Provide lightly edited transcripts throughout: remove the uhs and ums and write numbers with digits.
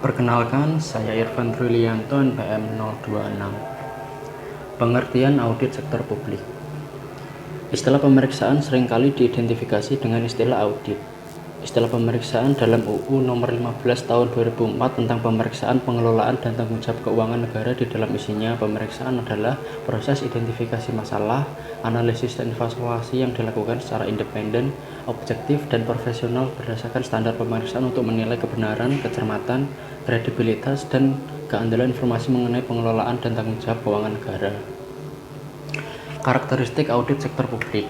Perkenalkan, saya Irfan Trilianto, NPM 026. Pengertian audit sektor publik. Istilah pemeriksaan seringkali diidentifikasi dengan istilah audit. Istilah pemeriksaan dalam UU Nomor 15 Tahun 2004 tentang pemeriksaan pengelolaan dan tanggung jawab keuangan negara. Di dalam isinya, pemeriksaan adalah proses identifikasi masalah, analisis dan evaluasi yang dilakukan secara independen, objektif, dan profesional berdasarkan standar pemeriksaan untuk menilai kebenaran, kecermatan, kredibilitas, dan keandalan informasi mengenai pengelolaan dan tanggung jawab keuangan negara. Karakteristik audit sektor publik.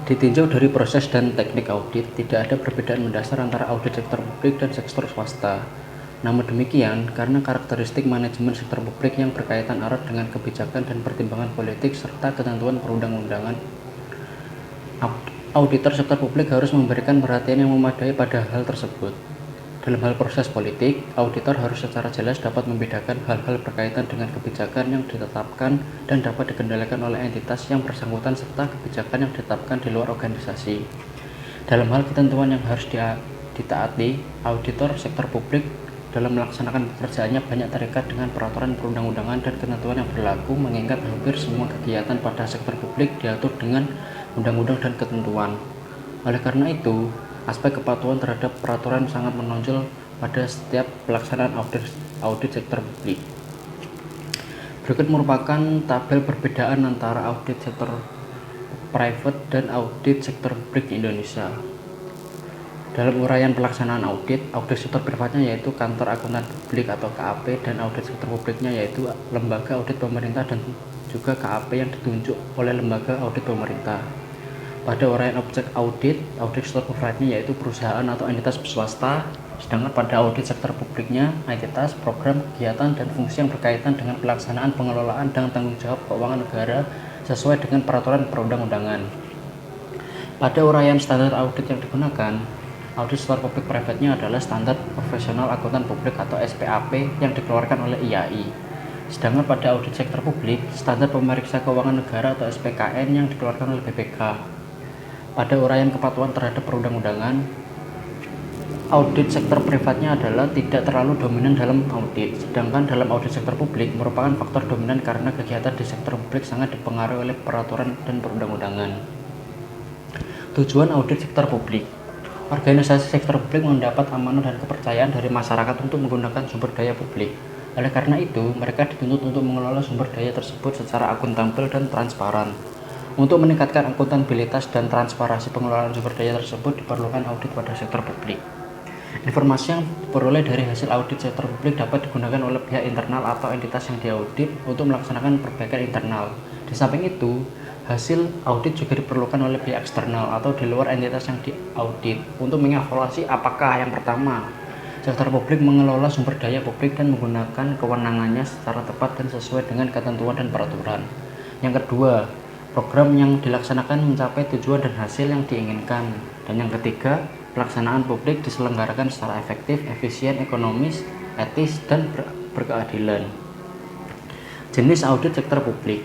Ditinjau dari proses dan teknik audit, tidak ada perbedaan mendasar antara audit sektor publik dan sektor swasta. Namun demikian, karena karakteristik manajemen sektor publik yang berkaitan erat dengan kebijakan dan pertimbangan politik serta ketentuan perundang-undangan, auditor sektor publik harus memberikan perhatian yang memadai pada hal tersebut. Dalam hal proses politik, auditor harus secara jelas dapat membedakan hal-hal berkaitan dengan kebijakan yang ditetapkan dan dapat dikendalikan oleh entitas yang bersangkutan serta kebijakan yang ditetapkan di luar organisasi. Dalam hal ketentuan yang harus ditaati, auditor sektor publik dalam melaksanakan pekerjaannya banyak terikat dengan peraturan perundang-undangan dan ketentuan yang berlaku, mengingat hampir semua kegiatan pada sektor publik diatur dengan undang-undang dan ketentuan. Oleh karena itu, aspek kepatuhan terhadap peraturan sangat menonjol pada setiap pelaksanaan audit sektor publik. Berikut merupakan tabel perbedaan antara audit sektor private dan audit sektor publik di Indonesia. Dalam uraian pelaksanaan audit sektor privatnya yaitu kantor akuntan publik atau KAP, dan audit sektor publiknya yaitu lembaga audit pemerintah dan juga KAP yang ditunjuk oleh lembaga audit pemerintah. Pada uraian objek audit sektor privatnya yaitu perusahaan atau entitas swasta, sedangkan pada audit sektor publiknya entitas, program, kegiatan, dan fungsi yang berkaitan dengan pelaksanaan pengelolaan dan tanggung jawab keuangan negara sesuai dengan peraturan perundang-undangan. Pada uraian standar audit yang digunakan, audit sektor publik privatnya adalah standar profesional akuntan publik atau SPAP yang dikeluarkan oleh IAI. Sedangkan pada audit sektor publik, standar pemeriksa keuangan negara atau SPKN yang dikeluarkan oleh BPK. Pada uraian kepatuhan terhadap perundang-undangan, audit sektor privatnya adalah tidak terlalu dominan dalam audit, sedangkan dalam audit sektor publik merupakan faktor dominan karena kegiatan di sektor publik sangat dipengaruhi oleh peraturan dan perundang-undangan. Tujuan audit sektor publik. Organisasi sektor publik mendapat amanah dan kepercayaan dari masyarakat untuk menggunakan sumber daya publik. Oleh karena itu, mereka dituntut untuk mengelola sumber daya tersebut secara akuntabel dan transparan. Untuk meningkatkan akuntabilitas dan transparansi pengelolaan sumber daya tersebut, diperlukan audit pada sektor publik. Informasi yang diperoleh dari hasil audit sektor publik dapat digunakan oleh pihak internal atau entitas yang diaudit untuk melaksanakan perbaikan internal. Di samping itu, hasil audit juga diperlukan oleh pihak eksternal atau di luar entitas yang diaudit untuk mengevaluasi apakah yang pertama, sektor publik mengelola sumber daya publik dan menggunakan kewenangannya secara tepat dan sesuai dengan ketentuan dan peraturan. Yang kedua, program yang dilaksanakan mencapai tujuan dan hasil yang diinginkan. Dan yang ketiga, pelaksanaan publik diselenggarakan secara efektif, efisien, ekonomis, etis, dan berkeadilan. Jenis audit sektor publik.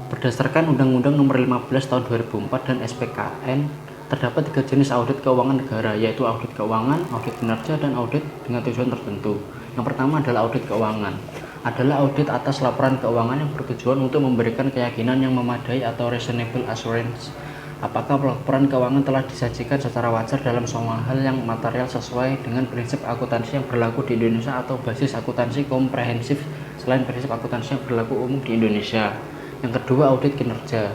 Berdasarkan Undang-Undang Nomor 15 Tahun 2004 dan SPKN, terdapat 3 jenis audit keuangan negara, yaitu audit keuangan, audit kinerja, dan audit dengan tujuan tertentu. Yang pertama adalah audit keuangan. Adalah audit atas laporan keuangan yang bertujuan untuk memberikan keyakinan yang memadai atau reasonable assurance apakah laporan keuangan telah disajikan secara wajar dalam semua hal yang material sesuai dengan prinsip akuntansi yang berlaku di Indonesia atau basis akuntansi komprehensif selain prinsip akuntansi yang berlaku umum di Indonesia. Yang kedua, audit kinerja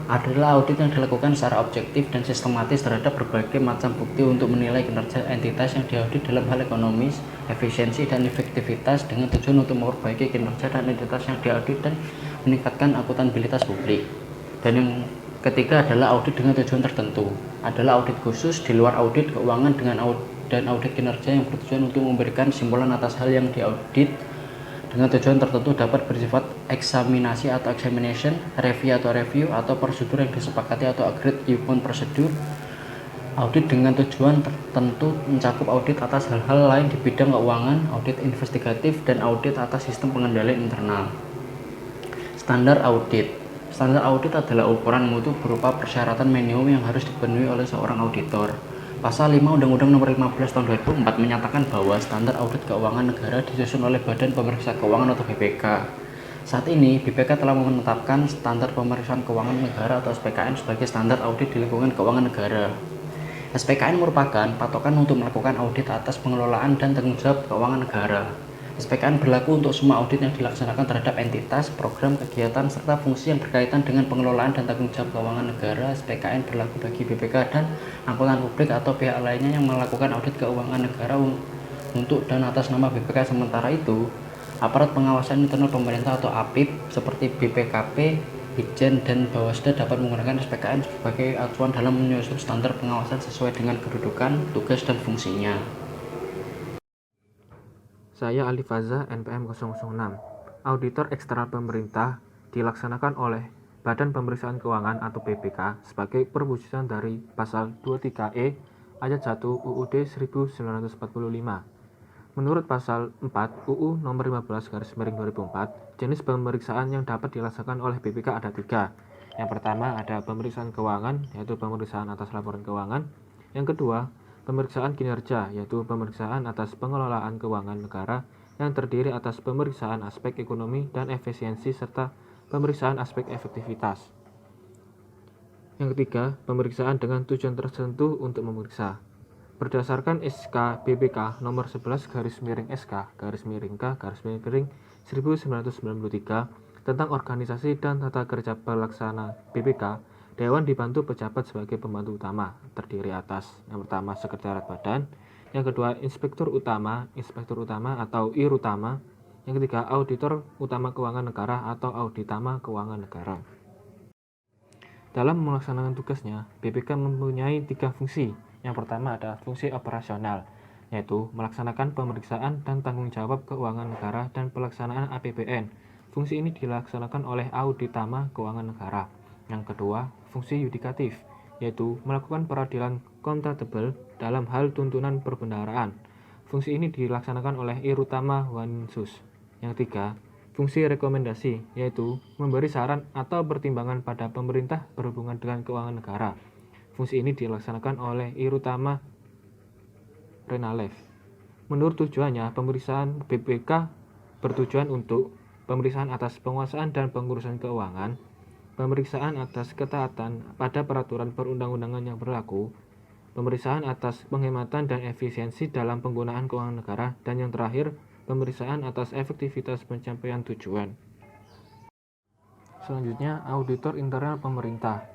adalah audit yang dilakukan secara objektif dan sistematis terhadap berbagai macam bukti untuk menilai kinerja entitas yang diaudit dalam hal ekonomis, efisiensi, dan efektivitas dengan tujuan untuk memperbaiki kinerja dan entitas yang diaudit dan meningkatkan akuntabilitas publik. Dan yang ketiga adalah audit dengan tujuan tertentu, adalah audit khusus di luar audit keuangan dan audit kinerja yang bertujuan untuk memberikan kesimpulan atas hal yang diaudit dengan tujuan tertentu dapat bersifat eksaminasi atau examination, review atau prosedur yang disepakati atau agreed upon prosedur. Audit dengan tujuan tertentu mencakup audit atas hal-hal lain di bidang keuangan, audit investigatif, dan audit atas sistem pengendalian internal. Standar audit. Standar audit adalah ukuran mutu berupa persyaratan minimum yang harus dipenuhi oleh seorang auditor. Pasal 5 Undang-Undang Nomor 15 Tahun 2004 menyatakan bahwa standar audit keuangan negara disusun oleh Badan Pemeriksa Keuangan atau BPK. Saat ini, BPK telah menetapkan standar pemeriksaan keuangan negara atau SPKN sebagai standar audit di lingkungan keuangan negara. SPKN merupakan patokan untuk melakukan audit atas pengelolaan dan tanggung jawab keuangan negara. SPKN berlaku untuk semua audit yang dilaksanakan terhadap entitas, program, kegiatan, serta fungsi yang berkaitan dengan pengelolaan dan tanggung jawab keuangan negara. SPKN berlaku bagi BPK dan angkutan publik atau pihak lainnya yang melakukan audit keuangan negara untuk dan atas nama BPK. Sementara itu, aparat pengawasan internal pemerintah atau APIP seperti BPKP, Itjen, dan Bawasda dapat menggunakan SPKN sebagai acuan dalam menyusun standar pengawasan sesuai dengan kedudukan, tugas, dan fungsinya. Saya Ali Faza, NPM 006. Auditor eksternal pemerintah dilaksanakan oleh Badan Pemeriksaan Keuangan atau BPK sebagai perwujudan dari Pasal 23E Ayat 1 UUD 1945. Menurut Pasal 4 UU Nomor 15/2004, jenis pemeriksaan yang dapat dilaksanakan oleh BPK ada 3. Yang pertama ada pemeriksaan keuangan, yaitu pemeriksaan atas laporan keuangan. Yang kedua, pemeriksaan kinerja, yaitu pemeriksaan atas pengelolaan keuangan negara yang terdiri atas pemeriksaan aspek ekonomi dan efisiensi serta pemeriksaan aspek efektivitas. Yang ketiga, pemeriksaan dengan tujuan tertentu untuk memeriksa. Berdasarkan SK BPK nomor 11/SK-K-1993 tentang organisasi dan tata kerja pelaksana BPK, Dewan dibantu pejabat sebagai pembantu utama, terdiri atas yang pertama Sekretariat Badan, yang kedua Inspektur Utama atau IRUTAMA, yang ketiga Auditor Utama Keuangan Negara atau Auditama Keuangan Negara. Dalam melaksanakan tugasnya, BPK mempunyai 3 fungsi. Yang pertama ada fungsi operasional, yaitu melaksanakan pemeriksaan dan tanggung jawab keuangan negara dan pelaksanaan APBN. Fungsi ini dilaksanakan oleh Auditama Keuangan Negara. Yang kedua, fungsi yudikatif, yaitu melakukan peradilan akuntabel dalam hal tuntunan perbendaharaan. Fungsi ini dilaksanakan oleh IRUTAMA Wansus. Yang ketiga, fungsi rekomendasi, yaitu memberi saran atau pertimbangan pada pemerintah berhubungan dengan keuangan negara. Fungsi ini dilaksanakan oleh IRUTAMA Renalef. Menurut tujuannya, pemeriksaan BPK bertujuan untuk pemeriksaan atas penguasaan dan pengurusan keuangan, pemeriksaan atas ketaatan pada peraturan perundang-undangan yang berlaku, pemeriksaan atas penghematan dan efisiensi dalam penggunaan keuangan negara, dan yang terakhir, pemeriksaan atas efektivitas pencapaian tujuan. Selanjutnya, auditor internal pemerintah.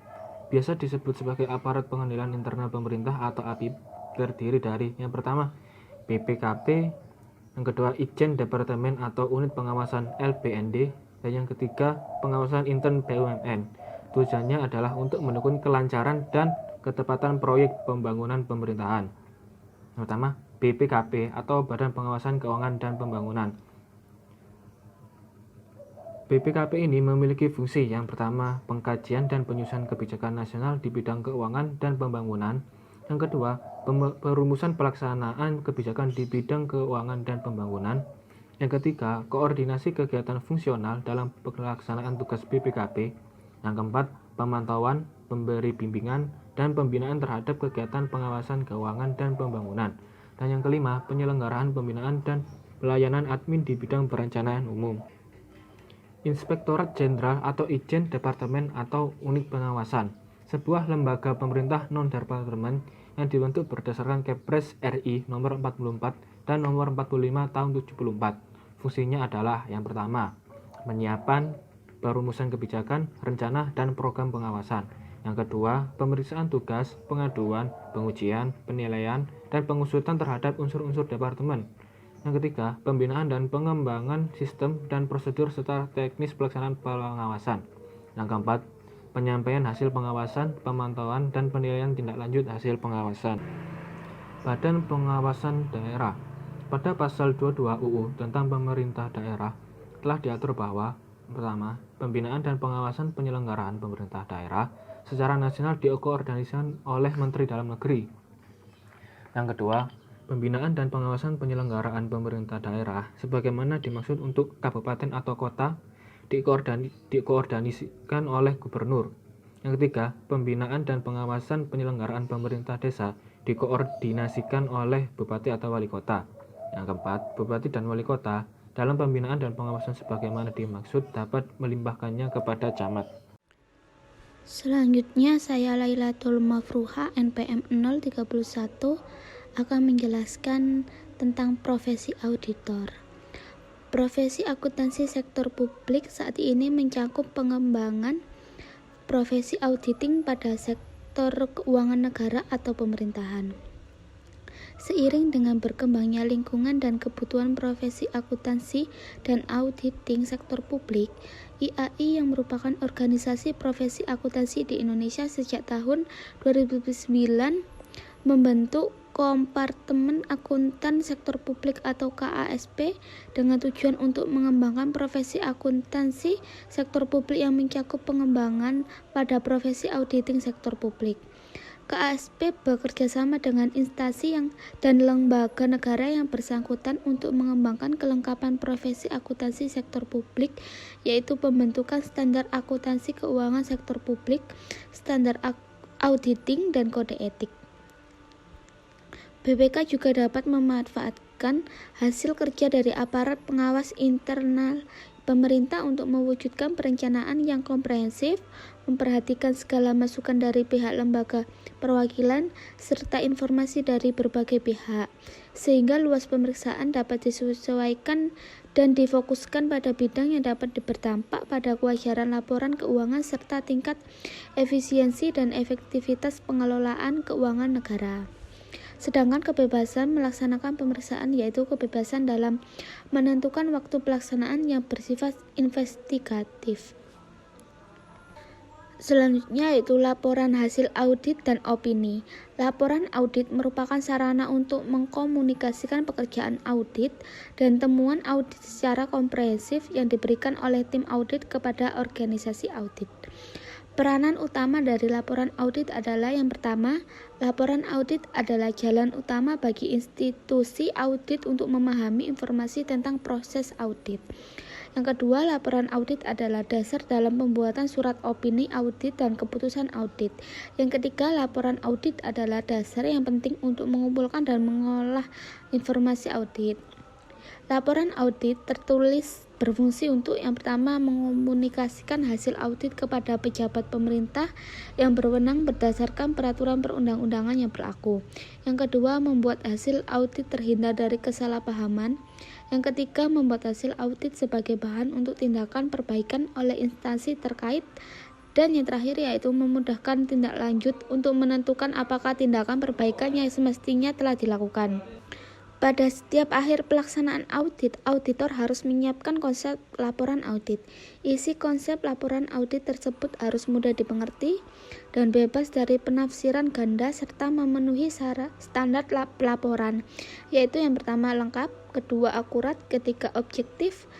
Biasa disebut sebagai aparat pengendalian internal pemerintah atau APIP, terdiri dari yang pertama BPKP, yang kedua Itjen Departemen atau Unit Pengawasan LPND, dan yang ketiga pengawasan intern BUMN. Tujuannya adalah untuk mendukung kelancaran dan ketepatan proyek pembangunan pemerintahan. Yang pertama BPKP atau Badan Pengawasan Keuangan dan Pembangunan. BPKP ini memiliki fungsi yang pertama pengkajian dan penyusunan kebijakan nasional di bidang keuangan dan pembangunan. Yang kedua, perumusan pelaksanaan kebijakan di bidang keuangan dan pembangunan. Yang ketiga, koordinasi kegiatan fungsional dalam pelaksanaan tugas BPKP. Yang keempat, pemantauan, pemberi bimbingan, dan pembinaan terhadap kegiatan pengawasan keuangan dan pembangunan. Dan yang kelima, penyelenggaraan pembinaan dan pelayanan admin di bidang perencanaan umum. Inspektorat Jenderal atau Itjen Departemen atau Unit Pengawasan, sebuah lembaga pemerintah non-departemen yang dibentuk berdasarkan Kepres RI nomor 44 dan nomor 45 tahun 74. Fungsinya adalah yang pertama, menyiapkan perumusan kebijakan, rencana, dan program pengawasan. Yang kedua, pemeriksaan tugas, pengaduan, pengujian, penilaian, dan pengusutan terhadap unsur-unsur departemen. Yang ketiga, pembinaan dan pengembangan sistem dan prosedur serta teknis pelaksanaan pengawasan. Yang keempat, penyampaian hasil pengawasan, pemantauan, dan penilaian tindak lanjut hasil pengawasan. Badan Pengawasan Daerah. Pada pasal 22 UU tentang pemerintah daerah telah diatur bahwa pertama, pembinaan dan pengawasan penyelenggaraan pemerintah daerah secara nasional dikoordinasikan oleh Menteri Dalam Negeri. Yang kedua, pembinaan dan pengawasan penyelenggaraan pemerintah daerah sebagaimana dimaksud untuk kabupaten atau kota dikoordinasikan oleh gubernur. Yang ketiga, pembinaan dan pengawasan penyelenggaraan pemerintah desa dikoordinasikan oleh bupati atau wali kota. Yang keempat, bupati dan wali kota dalam pembinaan dan pengawasan sebagaimana dimaksud dapat melimpahkannya kepada camat. Selanjutnya saya Lailatul Mafruha NPM 031 akan menjelaskan tentang profesi auditor. Profesi akuntansi sektor publik saat ini mencakup pengembangan profesi auditing pada sektor keuangan negara atau pemerintahan. Seiring dengan berkembangnya lingkungan dan kebutuhan profesi akuntansi dan auditing sektor publik, IAI yang merupakan organisasi profesi akuntansi di Indonesia sejak tahun 2009 membentuk Kompartemen Akuntan Sektor Publik atau KASP dengan tujuan untuk mengembangkan profesi akuntansi sektor publik yang mencakup pengembangan pada profesi auditing sektor publik. KASP bekerja sama dengan instansi dan lembaga negara yang bersangkutan untuk mengembangkan kelengkapan profesi akuntansi sektor publik, yaitu pembentukan standar akuntansi keuangan sektor publik, standar auditing, dan kode etik. BPK juga dapat memanfaatkan hasil kerja dari aparat pengawas internal pemerintah untuk mewujudkan perencanaan yang komprehensif, memperhatikan segala masukan dari pihak lembaga perwakilan, serta informasi dari berbagai pihak, sehingga luas pemeriksaan dapat disesuaikan dan difokuskan pada bidang yang dapat berdampak pada kewajaran laporan keuangan serta tingkat efisiensi dan efektivitas pengelolaan keuangan negara. Sedangkan kebebasan melaksanakan pemeriksaan yaitu kebebasan dalam menentukan waktu pelaksanaan yang bersifat investigatif. Selanjutnya yaitu laporan hasil audit dan opini. Laporan audit merupakan sarana untuk mengkomunikasikan pekerjaan audit dan temuan audit secara komprehensif yang diberikan oleh tim audit kepada organisasi audit. Peranan utama dari laporan audit adalah yang pertama, laporan audit adalah jalan utama bagi institusi audit untuk memahami informasi tentang proses audit. Yang kedua, laporan audit adalah dasar dalam pembuatan surat opini audit dan keputusan audit. Yang ketiga, laporan audit adalah dasar yang penting untuk mengumpulkan dan mengolah informasi audit. Laporan audit tertulis berfungsi untuk yang pertama mengkomunikasikan hasil audit kepada pejabat pemerintah yang berwenang berdasarkan peraturan perundang-undangan yang berlaku. Yang kedua, membuat hasil audit terhindar dari kesalahpahaman. Yang ketiga, membuat hasil audit sebagai bahan untuk tindakan perbaikan oleh instansi terkait. Dan yang terakhir yaitu memudahkan tindak lanjut untuk menentukan apakah tindakan perbaikan yang semestinya telah dilakukan. Pada setiap akhir pelaksanaan audit, auditor harus menyiapkan konsep laporan audit. Isi konsep laporan audit tersebut harus mudah dimengerti dan bebas dari penafsiran ganda serta memenuhi standar pelaporan, yaitu yang pertama lengkap, kedua akurat, ketiga objektif,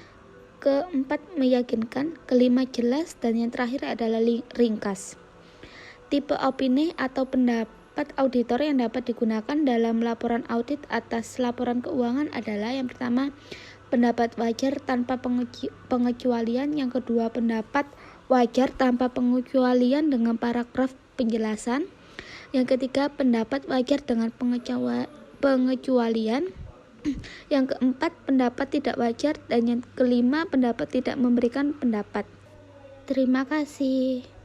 keempat meyakinkan, kelima jelas, dan yang terakhir adalah ringkas. Tipe opini atau pendapat auditor yang dapat digunakan dalam laporan audit atas laporan keuangan adalah yang pertama, pendapat wajar tanpa pengecualian, yang kedua, pendapat wajar tanpa pengecualian dengan paragraf penjelasan, yang ketiga, pendapat wajar dengan pengecualian, yang keempat, pendapat tidak wajar, dan yang kelima, pendapat tidak memberikan pendapat. Terima kasih.